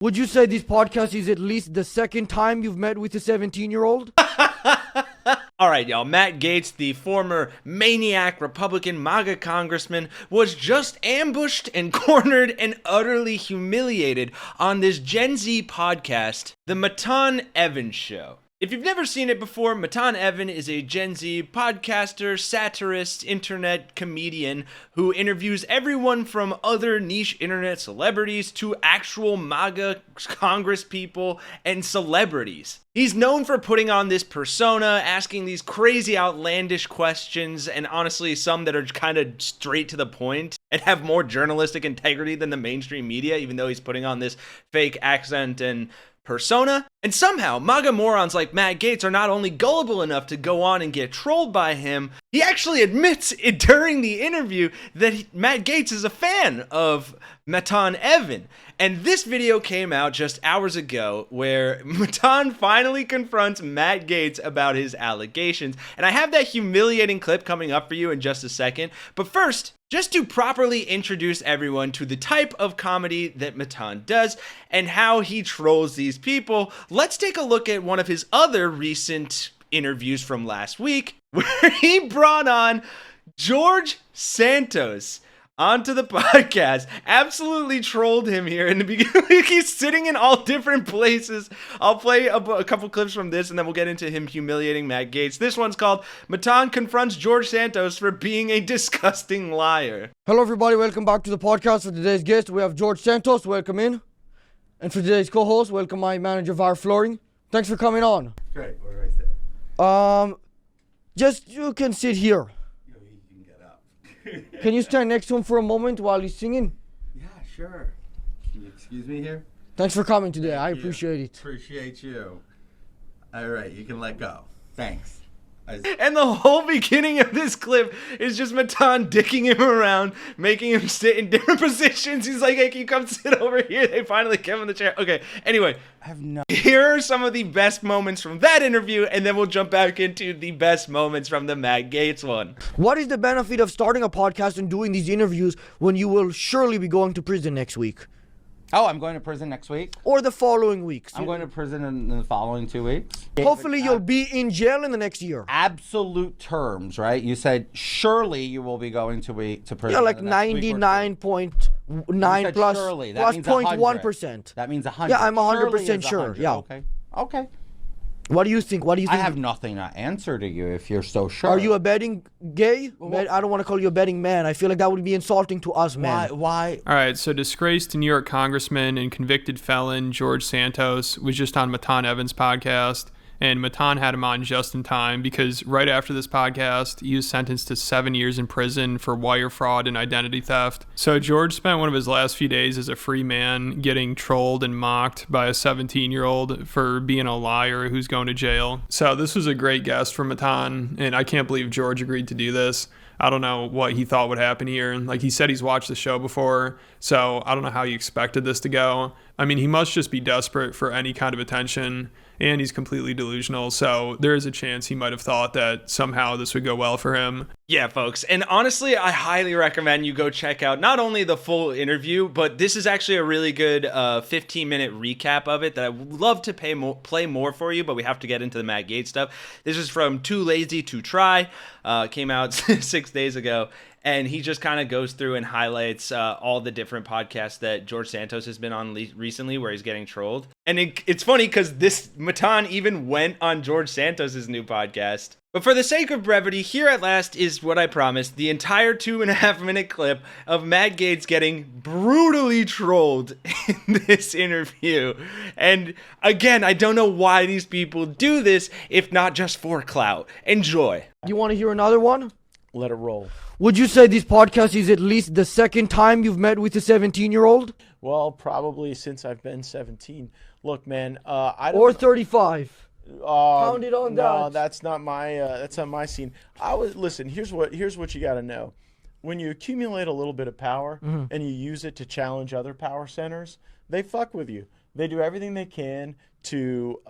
Would you say this podcast is at least the second time you've met with a 17-year-old? All right, y'all. Matt Gaetz, the former maniac Republican MAGA congressman, was just ambushed and cornered and utterly humiliated on this Gen Z podcast, the Matan Even Show. If you've never seen it before, Matan Even is a Gen Z podcaster, satirist, internet comedian who interviews everyone from other niche internet celebrities to actual MAGA Congress people and celebrities. He's known for putting on this persona, asking these crazy outlandish questions, and honestly some that are kind of straight to the point and have more journalistic integrity than the mainstream media, even though he's putting on this fake accent and persona. And somehow, MAGA morons like Matt Gaetz are not only gullible enough to go on and get trolled by him, he actually admits it during the interview that Matt Gaetz is a fan of Matan Even. And this video came out just hours ago where Matan finally confronts Matt Gaetz about his allegations. And I have that humiliating clip coming up for you in just a second. But first, just to properly introduce everyone to the type of comedy that Matan does and how he trolls these people, let's take a look at one of his other recent interviews from last week where he brought on George Santos onto the podcast, absolutely trolled him here in the beginning. He's sitting in all different places. I'll play a couple clips from this and then we'll get into him humiliating Matt Gaetz. This one's called Matan Confronts George Santos for Being a Disgusting Liar. Hello everybody, welcome back to the podcast. For today's guest, we have George Santos. Welcome in. And for today's co-host, welcome my manager, Var Flooring. Thanks for coming on. Great. What do I say? Just you can sit here. You can get up. Can you stand next to him for a moment while he's singing? Yeah, sure. Can you excuse me here? Thanks for coming today. I Thank you. appreciate it. Appreciate you. All right, you can let go. Thanks. And the whole beginning of this clip is just Matan dicking him around, making him sit in different positions. He's like, hey, can you come sit over here? They finally give him the chair. Okay, anyway. Here are some of the best moments from that interview, and then we'll jump back into the best moments from the Matt Gaetz one. What is the benefit of starting a podcast and doing these interviews when you will surely be going to prison next week? Oh, I'm going to prison next week? Or the following weeks? I'm going to prison in the following 2 weeks. Hopefully you'll be in jail in the next year. Absolute terms, right? You said surely you will be going to prison. Yeah, like in the next week or two. 99.9 plus, surely. That plus means 0.1%. That means 100. Yeah, I'm 100% Surely is sure. 100. Yeah. Okay. What do you think? I have nothing to answer to you if you're so sure. Are you a betting gay? I don't want to call you a betting man. I feel like that would be insulting to us, man. Why? All right, so disgraced New York congressman and convicted felon George Santos was just on Matan Even's podcast, and Matan had him on just in time because right after this podcast, he was sentenced to 7 years in prison for wire fraud and identity theft. So George spent one of his last few days as a free man getting trolled and mocked by a 17-year-old for being a liar who's going to jail. So this was a great guest from Matan, and I can't believe George agreed to do this. I don't know what he thought would happen here. Like he said, he's watched the show before, so I don't know how he expected this to go. I mean, he must just be desperate for any kind of attention, and he's completely delusional, so there is a chance he might have thought that somehow this would go well for him. Yeah, folks, and honestly, I highly recommend you go check out not only the full interview, but this is actually a really good 15-minute recap of it that I would love to play more for you, but we have to get into the Matt Gaetz stuff. This is from Too Lazy to Try, came out 6 days ago. And he just kind of goes through and highlights all the different podcasts that George Santos has been on recently where he's getting trolled. And it's funny because this Matan even went on George Santos's new podcast. But for the sake of brevity, here at last is what I promised, the entire 2.5-minute clip of Matt Gaetz getting brutally trolled in this interview. And again, I don't know why these people do this, if not just for clout. Enjoy. You want to hear another one? Let it roll. Would you say this podcast is at least the second time you've met with a 17-year-old? Well, probably since I've been 17. Look, man, I don't. Or 35. Count it on no, that. that's not my scene. Listen. Here's what you got to know. When you accumulate a little bit of power and you use it to challenge other power centers, they fuck with you. They do everything they can to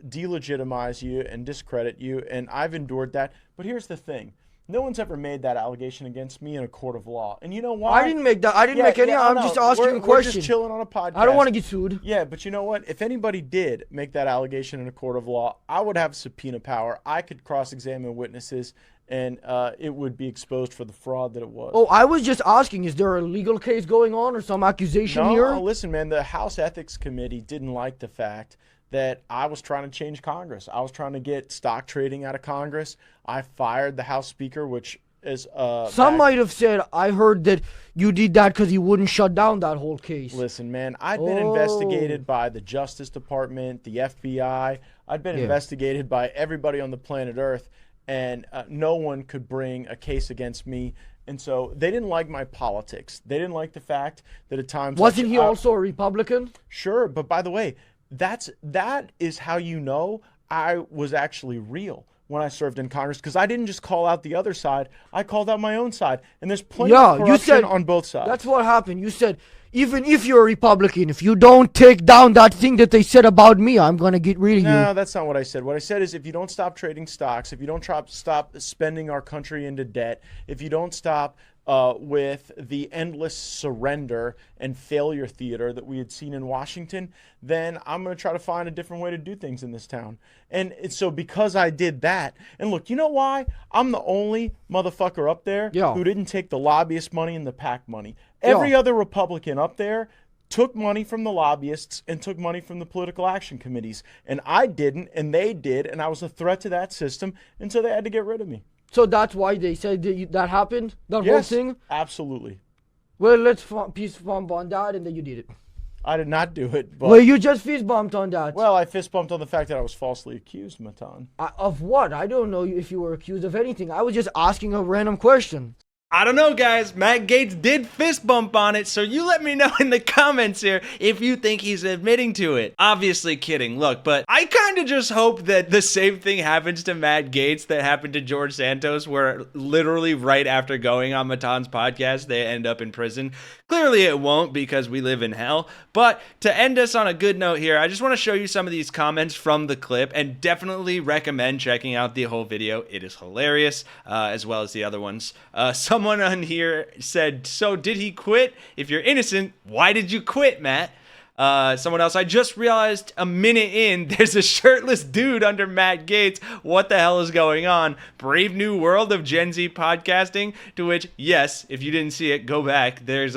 delegitimize you and discredit you, and I've endured that. But here's the thing. No one's ever made that allegation against me in a court of law. And you know why? I didn't make that. I didn't make any. I I'm know. just asking a We're question. just chilling on a podcast. I don't want to get sued. Yeah, but you know what? If anybody did make that allegation in a court of law, I would have subpoena power. I could cross-examine witnesses, and it would be exposed for the fraud that it was. Oh, I was just asking, is there a legal case going on or some accusation no, here? listen, man, the House Ethics Committee didn't like the fact that I was trying to change Congress. I was trying to get stock trading out of Congress. I fired the House Speaker, which is Some might have said, I heard that you did that because you wouldn't shut down that whole case. Listen, man, I've been investigated by the Justice Department, the FBI. I've been investigated by everybody on the planet Earth, and no one could bring a case against me. And so they didn't like my politics. They didn't like the fact that at times... Wasn't he also a Republican? Sure, but by the way, that is how you know I was actually real when I served in Congress, because I didn't just call out the other side, I called out my own side. And there's plenty of corruption on both sides. That's what happened. You said, even if you're a Republican, if you don't take down that thing that they said about me, I'm going to get rid of you. No, that's not what I said. What I said is if you don't stop trading stocks, if you don't stop spending our country into debt, if you don't stop with the endless surrender and failure theater that we had seen in Washington, then I'm going to try to find a different way to do things in this town. And so because I did that, and look, you know why? I'm the only motherfucker up there who didn't take the lobbyist money and the PAC money. Every other Republican up there took money from the lobbyists and took money from the political action committees. And I didn't, and they did, and I was a threat to that system, and so they had to get rid of me. So that's why they said that happened? That whole thing? Absolutely. Well, let's fist bump on that, and then you did it. I did not do it. But Well, you just fist bumped on that. Well, I fist bumped on the fact that I was falsely accused, Matan. Of what? I don't know if you were accused of anything. I was just asking a random question. I don't know, guys. Matt Gaetz did fist bump on it, so you let me know in the comments here if you think he's admitting to it. Obviously kidding, look, but I kind of just hope that the same thing happens to Matt Gaetz that happened to George Santos, where literally right after going on Matan's podcast, they end up in prison. Clearly it won't, because we live in hell. But to end us on a good note here, I just want to show you some of these comments from the clip, and definitely recommend checking out the whole video. It is hilarious, as well as the other ones. Someone on here said, so did he quit? If you're innocent, why did you quit, Matt? Someone else, I just realized a minute in, there's a shirtless dude under Matt Gaetz. What the hell is going on? Brave new world of Gen Z podcasting. To which, yes, if you didn't see it, go back. There's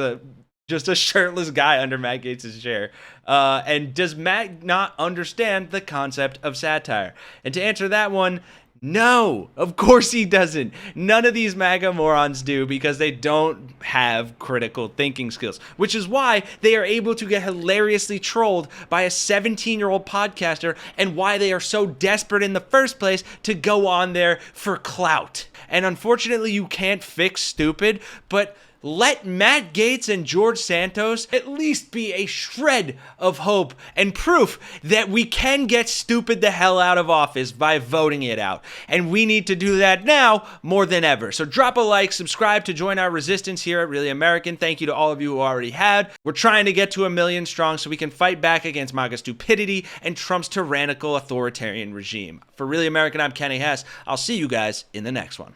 just a shirtless guy under Matt Gaetz' chair. And does Matt not understand the concept of satire? And to answer that one, no, of course he doesn't. None of these MAGA morons do, because they don't have critical thinking skills, which is why they are able to get hilariously trolled by a 17-year-old podcaster, and why they are so desperate in the first place to go on there for clout. And unfortunately, you can't fix stupid, but let Matt Gaetz and George Santos at least be a shred of hope and proof that we can get stupid the hell out of office by voting it out. And we need to do that now more than ever. So drop a like, subscribe to join our resistance here at Really American. Thank you to all of you who already had. We're trying to get to 1 million strong so we can fight back against MAGA stupidity and Trump's tyrannical authoritarian regime. For Really American, I'm Kenny Hesse. I'll see you guys in the next one.